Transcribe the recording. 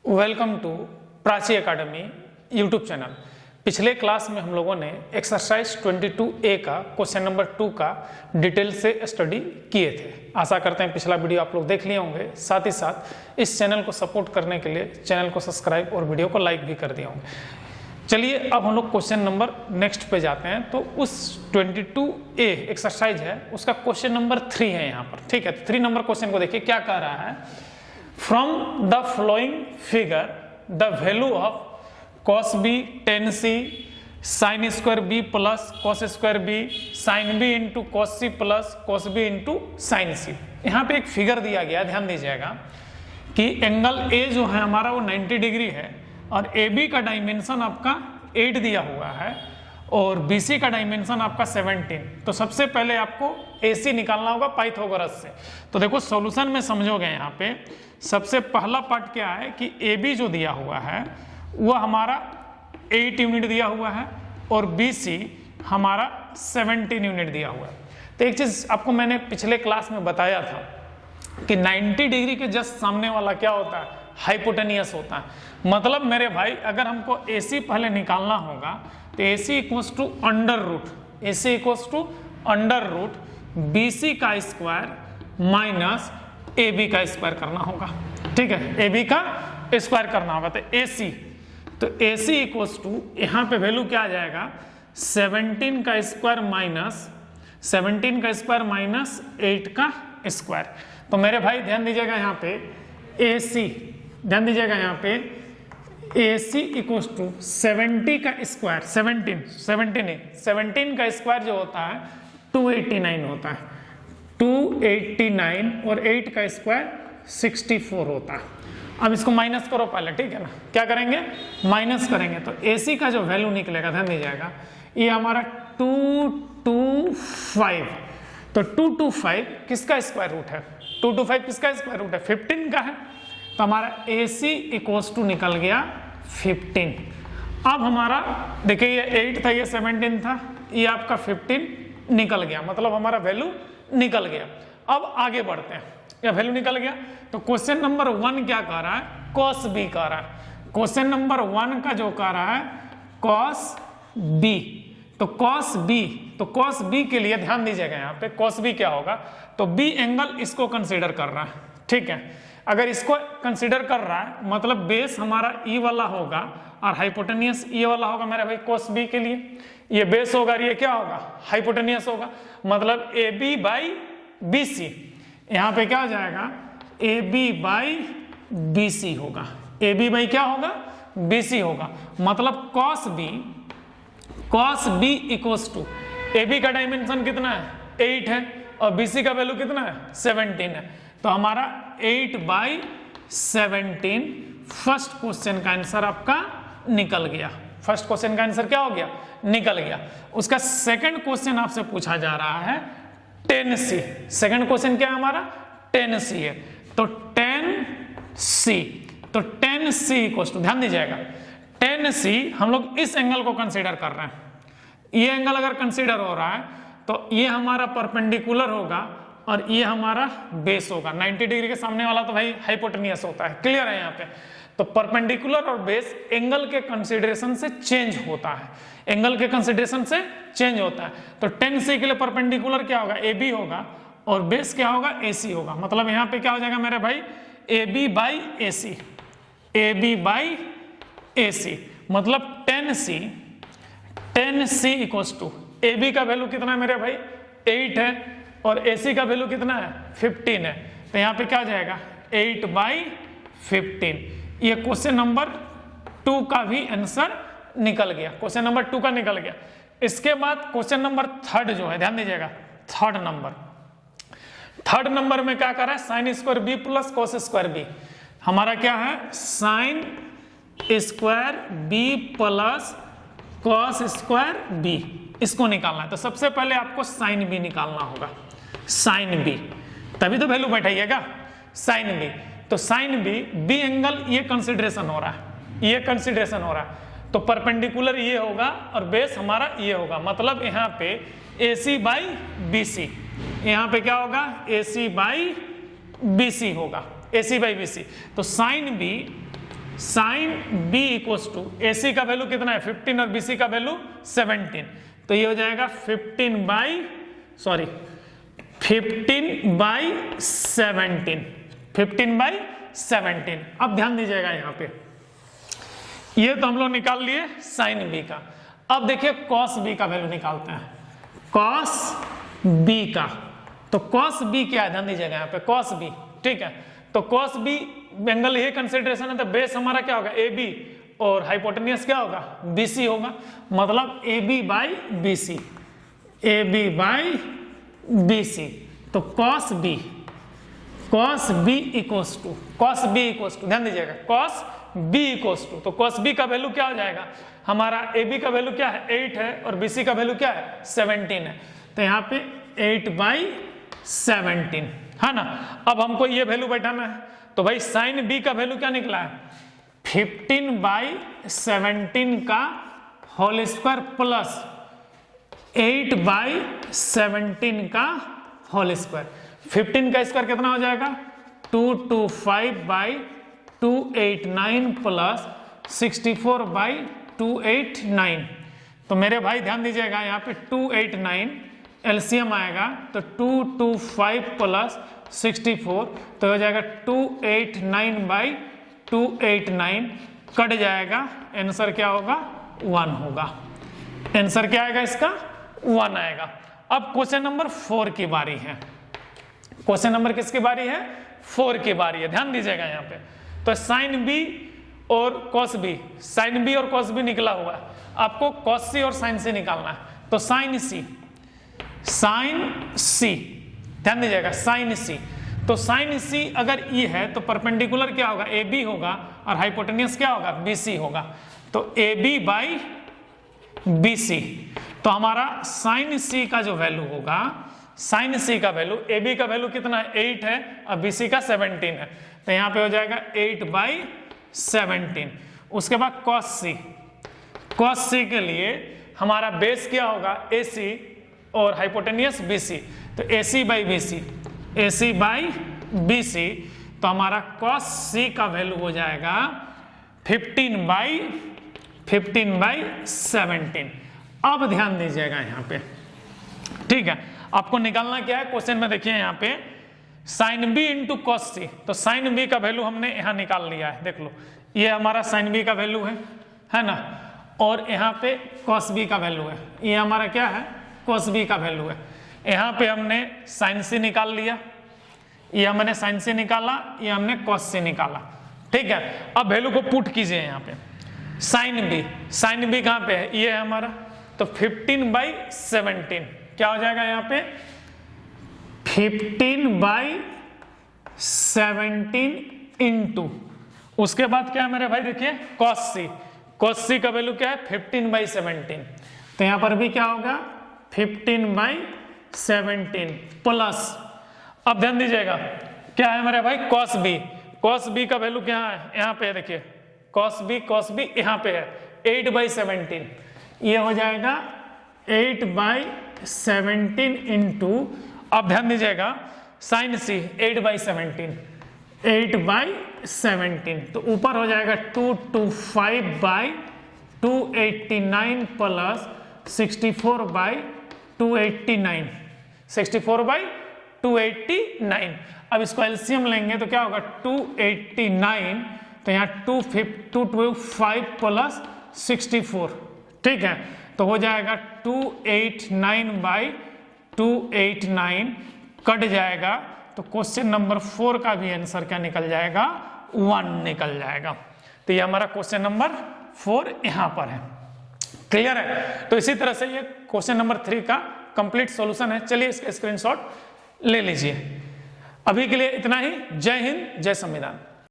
Welcome to Prachi academy YouTube channel. पिछले class में हम लोगों ने एक्सरसाइज 22A का क्वेश्चन नंबर 2 का डिटेल से स्टडी किए थे। आशा करते हैं पिछला वीडियो आप लोग देख लिए होंगे। साथ ही साथ इस चैनल को सपोर्ट करने के लिए चैनल को सब्सक्राइब और वीडियो को लाइक भी कर दिए होंगे। चलिए अब हम लोग क्वेश्चन नंबर नेक्स्ट पे जाते हैं। तो उस 22A एक्सरसाइज है उसका क्वेश्चन नंबर 3 है यहाँ पर, ठीक है। तो 3 नंबर क्वेश्चन को देखिए क्या कह रहा है। From the following figure, the value of cos b tan c sin square b plus cos square b sin b into cos c plus cos b into sin c। यहाँ पे एक figure दिया गया, ध्यान दीजिएगा कि एंगल A जो है हमारा वो 90 डिग्री है और AB का डायमेंशन आपका 8 दिया हुआ है और BC का डायमेंशन आपका 17। तो सबसे पहले आपको AC निकालना होगा पाइथागोरस से। तो देखो सॉल्यूशन में समझोगे यहाँ पे सबसे पहला पार्ट क्या है कि AB जो दिया हुआ है वो हमारा 8 यूनिट दिया हुआ है और BC हमारा 17 यूनिट दिया हुआ है। तो एक चीज आपको मैंने पिछले क्लास में बताया था कि 90 डिग्री के जस्ट सामने वाला क्या होता है, हाइपोटेनियस होता है। मतलब मेरे भाई अगर हमको AC पहले निकालना होगा तो AC equals to under root, AC equals to under root BC का स्क्वायर माइनस AB का स्क्वायर करना होगा, ठीक है। AB का स्क्वायर करना होगा तो AC इक्वल्स टू यहाँ पे वैल्यू क्या आ जाएगा 17 का स्क्वायर माइनस 8 का स्क्वायर। तो मेरे भाई ध्यान दीजिएगा यहाँ पे AC, ध्यान दीजिएगा यहाँ पे AC इक्वल्स टू 70 का स्क्वायर 17 का स्क्वायर जो होता है 289 होता है, 289 और 8 का स्क्वायर 64 होता है। अब इसको माइनस करो पहले, ठीक है ना। क्या करेंगे, माइनस करेंगे तो AC का जो वैल्यू निकलेगा, ध्यान दीजिएगा ये हमारा 225। तो 225 किसका स्क्वायर रूट है, 225 किसका स्क्वायर रूट है 15 का है। तो हमारा AC इक्वल्स टू निकल गया 15। अब हमारा देखिए ये 8 था, ये 17 था, ये आपका 15 निकल गया, मतलब हमारा वैल्यू निकल गया। अब आगे बढ़ते हैं, या वैल्यू निकल गया। तो क्वेश्चन नंबर 1 क्या कह रहा है, cos b कह रहा है। क्वेश्चन नंबर 1 का जो कह रहा है cos b, तो cos b के लिए ध्यान दीजिएगा यहाँ पे cos b क्या होगा, तो b एंगल इसको कंसीडर कर रहा है, ठीक है। अगर इसको कंसीडर कर रहा है मतलब बेस हमारा E वाला होगा और हाइपोटेनियस E वाला होगा मेरे भाई cos b के लिए। ये बेस होगा और ये क्या होगा, हाइपोटेनियस होगा, मतलब AB बाई BC। यहाँ पे क्या हो जाएगा AB बाई BC होगा, AB बाई क्या होगा BC होगा। मतलब cos B equals to AB का डायमेंशन कितना है 8 है और BC का वैल्यू कितना है 17 है। तो हमारा 8 बाई 17 फर्स्ट क्वेश्चन का आंसर आपका निकल गया। फर्स्ट क्वेश्चन का आंसर क्या हो गया, निकल गया। उसका सेकंड क्वेश्चन आपसे पूछा जा रहा है tan c। सेकंड क्वेश्चन क्या है हमारा, tan c है। तो tan c इक्वल्स टू, ध्यान दीजिएगा tan c हम लोग इस एंगल को कंसीडर कर रहे हैं। ये एंगल अगर कंसीडर हो रहा है तो ये हमारा परपेंडिकुलर होगा और ये हमारा बेस होगा। 90 डिग्री के सामने वाला तो भाई हाइपोटेनियस होता है, क्लियर है यहाँ पे। तो परपेंडिकुलर और बेस एंगल के कंसीडरेशन से चेंज होता है, एंगल के कंसीडरेशन से चेंज होता है। तो tan c के लिए परपेंडिकुलर क्या होगा AB होगा और बेस क्या होगा AC होगा। मतलब यहाँ पे क्या हो जाएगा मेरे भाई AB बाई AC, मतलब tan c equals to AB का वैल्यू कितना है मेरे भाई 8 है और AC का वैल्यू कितना है 15 है। तो यहाँ पे क्या हो जाएगा 8 बाई 15। ये क्वेश्चन नंबर 2 का भी आंसर निकल गया, क्वेश्चन नंबर 2 का निकल गया। इसके बाद क्वेश्चन नंबर 3 जो है, ध्यान दीजिएगा थर्ड नंबर में क्या कर रहा है sine square b plus cos square b। हमारा क्या है sine square b plus cos square b, इसको निकालना है। तो सबसे पहले आपको साइन b निकालना होगा, साइन b, तभी तो वैल्यू बैठाइएगा साइन b। तो साइन b एंगल ये कंसीडरेशन हो रहा है, ये कंसीडरेशन हो रहा है। तो परपेंडिकुलर ये होगा और बेस हमारा ये होगा, मतलब यहाँ पे AC बाई BC, यहाँ पे क्या होगा AC बाई BC होगा, AC बाई BC। तो sine B sine B equals to AC का वैल्यू कितना है 15 और BC का वैल्यू 17, तो ये हो जाएगा 15 बाई 17। अब ध्यान दीजिएगा यहाँ पे, ये तो हम लोग निकाल लिए साइन बी का। अब देखिए कॉस बी का वैल्यू निकालते हैं, कॉस बी का। तो कॉस बी क्या है, ध्यान दीजिएगा यहाँ पे कॉस बी, ठीक है। तो कॉस बी एंगल ये कंसिडरेशन है, तो बेस हमारा क्या होगा AB और हाइपोटेनियस क्या होगा BC होगा, मतलब AB बाई BC। तो कॉस बी इक्वल्स टू ध्यान दीजिएगा कॉस बी इक्वल्स टू, तो कॉस बी का वैल्यू क्या हो जाएगा, हमारा AB का वैल्यू क्या है 8 है और BC का वैल्यू क्या है 17 है, तो यहाँ पे 8/17 है ना। अब हमको ये वैल्यू बैठाना है, तो भाई साइन बी का वैल्यू क्या निकला है 15/17 का होल स्क्वायर प्लस 8/17 का होल स्क्वायर। 15 का स्क्वायर कितना हो जाएगा 225/289 प्लस 64/289। तो मेरे भाई ध्यान दीजिएगा यहाँ पे 289 एलसीएम आएगा, तो 225 प्लस 64 तो हो जाएगा 289/289, कट जाएगा, आंसर क्या होगा 1 होगा। आंसर क्या आएगा इसका 1 आएगा। अब क्वेश्चन नंबर 4 की बारी है। क्वेश्चन नंबर किसकी बारी है 4 की बारी है, ध्यान दीजिएगा यहाँ पे। तो साइन बी और कॉस बी, साइन बी और कॉस बी निकला हुआ है, आपको कॉस सी और साइन सी निकालना है। तो साइन सी ध्यान दीजिएगा साइन सी, तो साइन सी अगर ई है तो परपेंडिकुलर क्या होगा AB होगा और हाइपोटेनियस क्या होगा BC होगा, तो AB बाई BC। तो हमारा साइन सी का जो वैल्यू होगा, साइन सी का वैल्यू, AB का वैल्यू कितना है 8 है और BC का 17 है, तो यहाँ पे हो जाएगा 8/17। उसके बाद कॉस सी के लिए हमारा बेस क्या होगा AC और हाइपोटेनियस BC, तो AC बाई BC, तो हमारा कॉस सी का वैल्यू हो जाएगा 15/17। अब ध्यान दीजिएगा यहाँ पे, ठीक है। आपको निकालना क्या है क्वेश्चन में, देखिए यहाँ पे साइन बी इंटू कॉस सी, तो साइन बी का वैल्यू हमने यहाँ निकाल लिया है, देख लो ये हमारा साइन बी का वैल्यू है ना, और यहाँ पे कॉस बी का वैल्यू है, ये हमारा क्या है कॉस बी का वैल्यू है। यहाँ पे हमने साइन सी निकाल लिया, ये हमने साइन सी निकाला, ये हमने कॉस सी निकाला, ठीक है। अब वैल्यू को पुट कीजिए यहाँ पे, साइन बी कहाँ पे है, ये है हमारा, तो 15/17 क्या हो जाएगा यहाँ पे 15/17 इंटू, उसके बाद क्या है मेरे भाई देखिए कॉस सी का वैल्यू क्या है 15/17, तो यहाँ पर भी क्या होगा 15/17 प्लस, अब ध्यान दीजिएगा क्या है मेरे भाई कॉस बी का वैल्यू क्या है यहाँ पे देखिए, कॉस बी यहाँ पे है 8/17, ये हो जाएगा 8/17 इंटू, अब ध्यान दीजिएगा साइन सी 8/17, तो ऊपर हो जाएगा 225/289 प्लस 64/289। अब इसको एलसीएम लेंगे तो क्या होगा 289, तो यहाँ 225 प्लस 64, ठीक है, तो हो जाएगा 289/289, कट जाएगा, तो क्वेश्चन नंबर 4 का भी आंसर क्या निकल जाएगा 1 निकल जाएगा। तो ये हमारा क्वेश्चन नंबर 4 यहाँ पर है, क्लियर है। तो इसी तरह से ये क्वेश्चन नंबर 3 का कंप्लीट सॉल्यूशन है। चलिए इसका स्क्रीनशॉट ले लीजिए। अभी के लिए इतना ही। जय हिंद, जय संविधान।